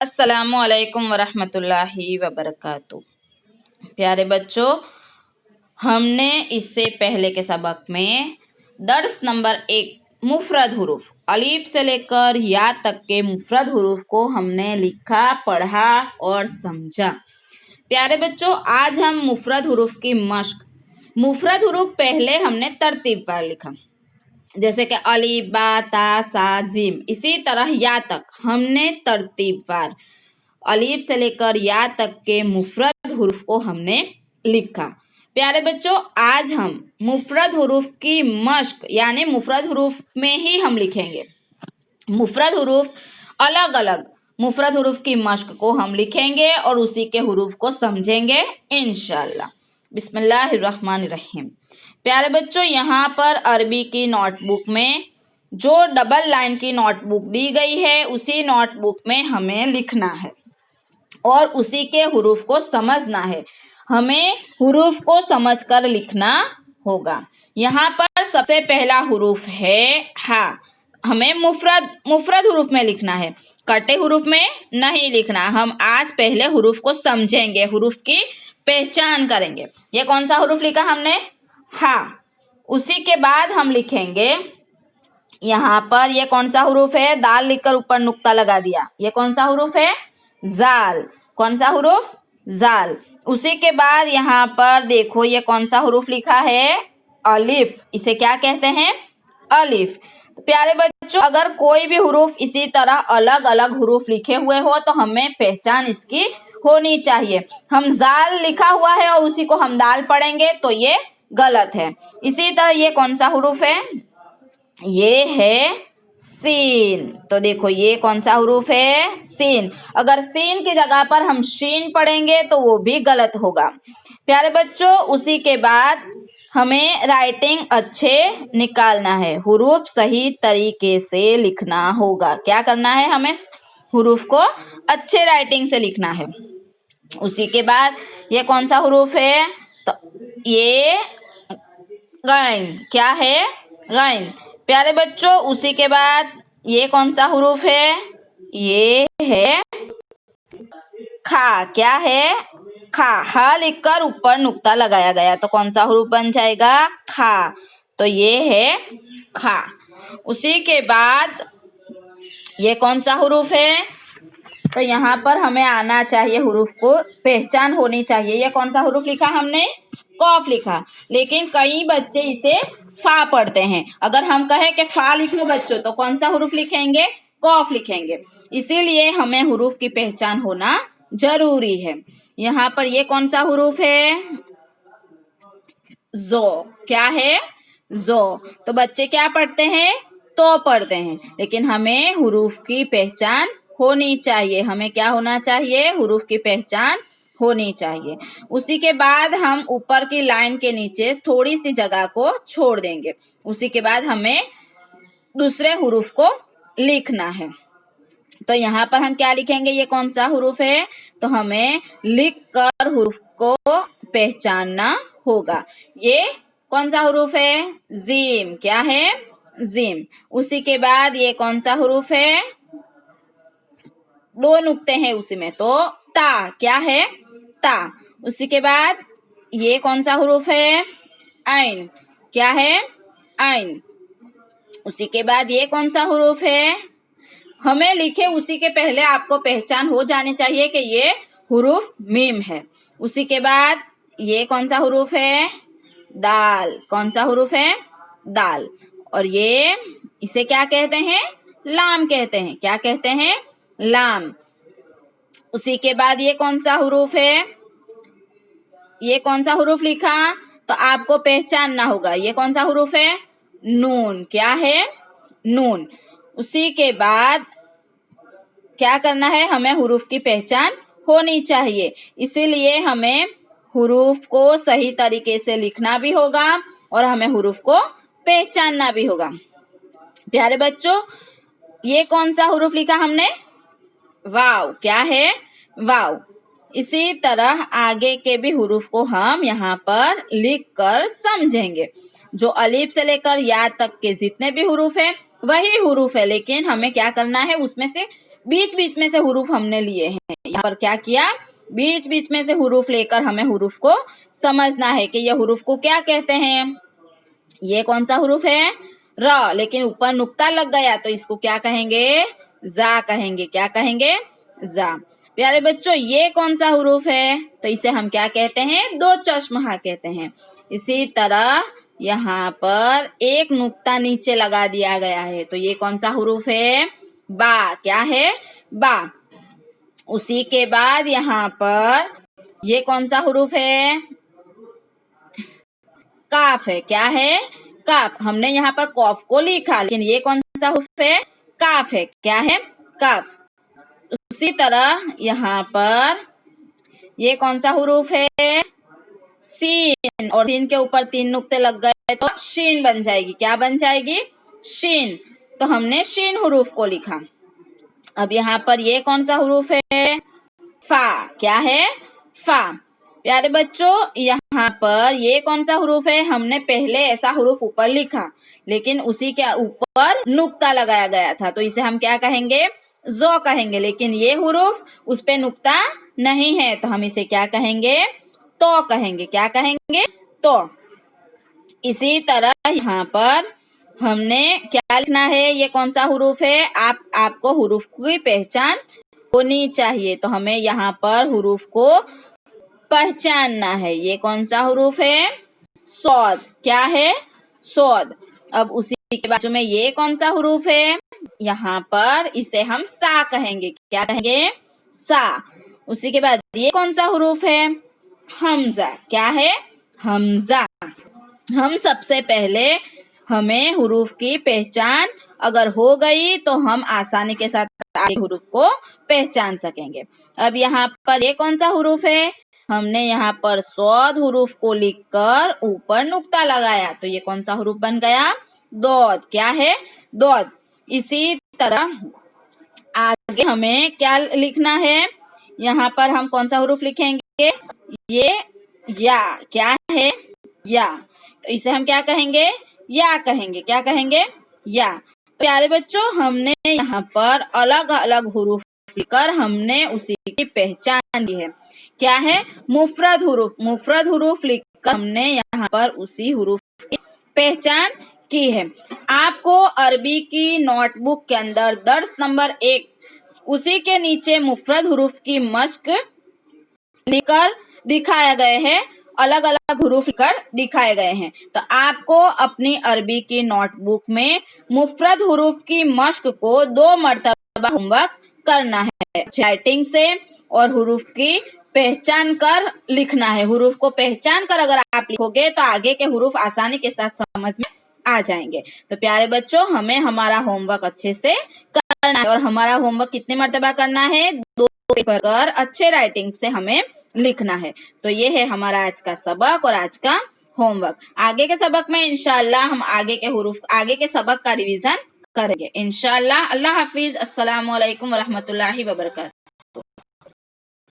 अस्सलामुअलैकुम वरहमतुल्लाहि वबरकातुह। प्यारे बच्चों, हमने इससे पहले के सबक में दर्स नंबर 1 मुफरद हुरूफ अलीफ से लेकर या तक के मुफरद हुरूफ को हमने लिखा, पढ़ा और समझा। प्यारे बच्चों, आज हम मुफरद हुरूफ की मश्क। मुफरद हुरूफ पहले हमने तरतीब पर लिखा, जैसे कि अलीफ, बा, ता, सा, जीम। इसी तरह या तक हमने तरतीबवार अलीफ से लेकर या तक के मुफरद हुरूफ को हमने लिखा। प्यारे बच्चों, आज हम मुफरद हुरूफ की मश्क यानी मुफरद हुरूफ में ही हम लिखेंगे। मुफरद हुरूफ अलग अलग मुफरद हुरूफ की मश्क को हम लिखेंगे और उसी के हुरूफ को समझेंगे इंशाअल्लाह। बिस्मिल्लाहिर्रहमानिर्रहीम। प्यारे बच्चों, यहाँ पर अरबी की नोटबुक में जो डबल लाइन की नोटबुक दी गई है, उसी नोटबुक में हमें लिखना है और उसी के हुरूफ को समझना है। हमें हुरूफ को समझकर लिखना होगा। यहाँ पर सबसे पहला हुरूफ है हा। हमें मुफरद हुरूफ में लिखना है, कटे हुरूफ में नहीं लिखना। हम आज पहले हुरूफ को समझेंगे, हुरूफ की पहचान करेंगे। ये कौन सा हुरूफ लिखा हमने? हा। उसी के बाद हम लिखेंगे यहाँ पर ये कौन सा हुरूफ है? दाल लिखकर ऊपर नुक्ता लगा दिया। ये कौन सा हुरूफ है? जाल। कौन सा हुरूफ? जाल। उसी के बाद यहाँ पर देखो ये कौन सा हुरूफ लिखा है? अलिफ। इसे क्या कहते हैं? अलिफ। तो प्यारे बच्चों, अगर कोई भी हुरूफ इसी तरह अलग अलग हुरूफ लिखे हुए हो तो हमें पहचान इसकी होनी चाहिए। हम जाल लिखा हुआ है और उसी को हम दाल पढ़ेंगे तो ये गलत है। इसी तरह ये कौन सा हुरूफ है? ये है सीन। तो देखो ये कौन सा हुरूफ है? सीन। अगर सीन की जगह पर हम शीन पढ़ेंगे तो वो भी गलत होगा। प्यारे बच्चों, उसी के बाद हमें राइटिंग अच्छे निकालना है, हुरूफ सही तरीके से लिखना होगा। क्या करना है? हमें हुरूफ को अच्छे राइटिंग से लिखना है। उसी के बाद ये कौन सा हुरूफ है? तो ये गैन। क्या है? गैन। प्यारे बच्चों, उसी के बाद ये कौन सा हुरूफ है? ये है खा। क्या है? खा। हा लिखकर ऊपर नुक्ता लगाया गया तो कौन सा हुरूफ बन जाएगा? खा। तो ये है खा। उसी के बाद ये कौन सा हुरूफ है? तो यहाँ पर हमें आना चाहिए, हुरूफ को पहचान होनी चाहिए। ये कौन सा हुरूफ लिखा हमने? कॉफ लिखा, लेकिन कई बच्चे इसे फा पढ़ते हैं। अगर हम कहें कि फा लिखो बच्चों तो कौन सा हुरूफ लिखेंगे? कॉफ लिखेंगे। इसीलिए हमें हुरूफ की पहचान होना जरूरी है। यहाँ पर ये कौन सा हुरूफ है? जो। क्या है? जो। तो बच्चे क्या पढ़ते हैं? तो पढ़ते हैं, लेकिन हमें हुरूफ की पहचान होनी चाहिए। हमें क्या होना चाहिए? हुरूफ की पहचान होनी चाहिए। उसी के बाद हम ऊपर की लाइन के नीचे थोड़ी सी जगह को छोड़ देंगे। उसी के बाद हमें दूसरे हुरूफ को लिखना है। तो यहाँ पर हम क्या लिखेंगे? ये कौन सा हुरूफ है? तो हमें लिख कर हुरूफ को पहचानना होगा। ये कौन सा हुरूफ है? जीम। क्या है? जीम। उसी के बाद ये कौन सा हुरूफ है? दो नुक्ते हैं उसी में, तो ता। क्या है? ता। उसी के बाद ये कौन सा हुरूफ है? आइन। क्या है? आइन। उसी के बाद ये कौन सा हुरूफ है? हमें लिखे उसी के पहले आपको पहचान हो जानी चाहिए कि ये हुरूफ मीम है। उसी के बाद ये कौन सा हुरूफ है? दाल। कौन सा हुरूफ है? दाल। और ये इसे क्या कहते हैं? लाम कहते हैं। क्या कहते हैं? लाम। उसी के बाद ये कौन सा हुरूफ है? ये कौन सा हुरूफ लिखा? तो आपको पहचानना होगा। ये कौन सा हुरूफ है? नून। क्या है? नून। उसी के बाद क्या करना है? हमें हुरूफ की पहचान होनी चाहिए। इसीलिए हमें हुरूफ को सही तरीके से लिखना भी होगा और हमें हुरूफ को पहचानना भी होगा। प्यारे बच्चों, ये कौन सा हुरूफ लिखा हमने? वाव। क्या है? वाव। इसी तरह आगे के भी हुरूफ को हम यहाँ पर लिख कर समझेंगे। जो अलीफ से लेकर या तक के जितने भी हुरूफ है वही हुरूफ है, लेकिन हमें क्या करना है? उसमें से बीच बीच में से हुरूफ हमने लिए हैं। यहाँ पर क्या किया, बीच बीच में से हुरूफ लेकर हमें हुरूफ को समझना है कि ये हुरूफ को क्या कहते हैं। ये कौन सा हुरूफ है, र, लेकिन ऊपर नुक्ता लग गया तो इसको क्या कहेंगे, जा कहेंगे। क्या कहेंगे, जा। प्यारे बच्चों, ये कौन सा हुरूफ है, तो इसे हम क्या कहते हैं, दो चश्महा कहते हैं। इसी तरह यहाँ पर एक नुक्ता नीचे लगा दिया गया है, तो ये कौन सा हुरूफ है, बा। क्या है, बा। उसी के बाद यहाँ पर ये कौन सा हुरूफ है, काफ है। क्या है, काफ। हमने यहाँ पर कौफ को लिखा, लेकिन ये कौन सा हुरूफ है, काफ है। क्या है, काफ। उसी तरह यहाँ पर ये कौन सा हुरूफ है, सीन, और सीन के ऊपर 3 नुक्ते लग गए तो शीन बन जाएगी। क्या बन जाएगी, शीन। तो हमने शीन हुरूफ को लिखा। अब यहाँ पर ये कौन सा हुरूफ है, फा। क्या है, फा। प्यारे बच्चों, यहाँ पर ये कौन सा हुरूफ है, हमने पहले ऐसा हुरूफ ऊपर लिखा, लेकिन उसी के ऊपर नुक्ता लगाया गया था, तो इसे हम क्या कहेंगे, जो कहेंगे। लेकिन ये हुरूफ उस पे नुक्ता नहीं है, तो हम इसे क्या कहेंगे, तो कहेंगे। क्या कहेंगे, तो। इसी तरह यहाँ पर हमने क्या लिखना है, ये कौन सा हुरूफ है, आपको हुरूफ की पहचान होनी चाहिए, तो हमें यहाँ पर हुरूफ को पहचानना है। ये कौन सा हुरूफ है, सौद। क्या है, सौद। अब उसी के बाजू में ये कौन सा हुरूफ है, यहाँ पर इसे हम सा कहेंगे। क्या कहेंगे, सा। उसी के बाद ये कौन सा हुरूफ है, हमजा। क्या है, हमजा। हम सबसे पहले हमें हुरूफ की पहचान अगर हो गई तो हम आसानी के साथ आगे हुरूफ को पहचान सकेंगे। अब यहाँ पर ये कौन सा हुरूफ है, हमने यहाँ पर सौद हुरूफ को लिखकर ऊपर नुक्ता लगाया, तो ये कौन सा हुरूफ बन गया, दौद। क्या है, दौद। इसी तरह आगे हमें क्या लिखना है, यहाँ पर हम कौन सा हुरूफ लिखेंगे, ये या। क्या है, या। तो इसे हम क्या कहेंगे, या कहेंगे। क्या कहेंगे, या। तो प्यारे बच्चों, हमने यहाँ पर अलग अलग हुरूफ लिखकर हमने उसी की पहचान की है। क्या है, मुफरद हुरूफ। मुफरद हुरूफ लिखकर हमने यहाँ पर उसी हुरूफ की पहचान की है। आपको अरबी की नोटबुक के अंदर दर्स नंबर 1 उसी के नीचे मुफरद हुरूफ की मश्क लिखकर दिखाया गए हैं, अलग अलग हुरूफ लिखकर दिखाए गए हैं। तो आपको अपनी अरबी की नोटबुक में मुफरद हुरूफ की मश्क को 2 मरतबा होमवर्क करना है, राइटिंग से और हुरूफ की पहचान कर लिखना है। हुरूफ को पहचान कर अगर आप लिखोगे तो आगे के हुरूफ आसानी के साथ समझ में आ जाएंगे। तो प्यारे बच्चों, हमें हमारा होमवर्क अच्छे से करना है, और हमारा होमवर्क कितने मरतबा करना है, 2 पेपर कर अच्छे राइटिंग से हमें लिखना है। तो ये है हमारा आज का सबक और आज का होमवर्क। आगे के सबक में इंशाअल्लाह हम आगे के सबक का रिवीजन करेंगे इंशाअल्लाह। अल्लाह हाफिज। अस्सलामु अलैकुम व रहमतुल्लाहि व बरकातहू।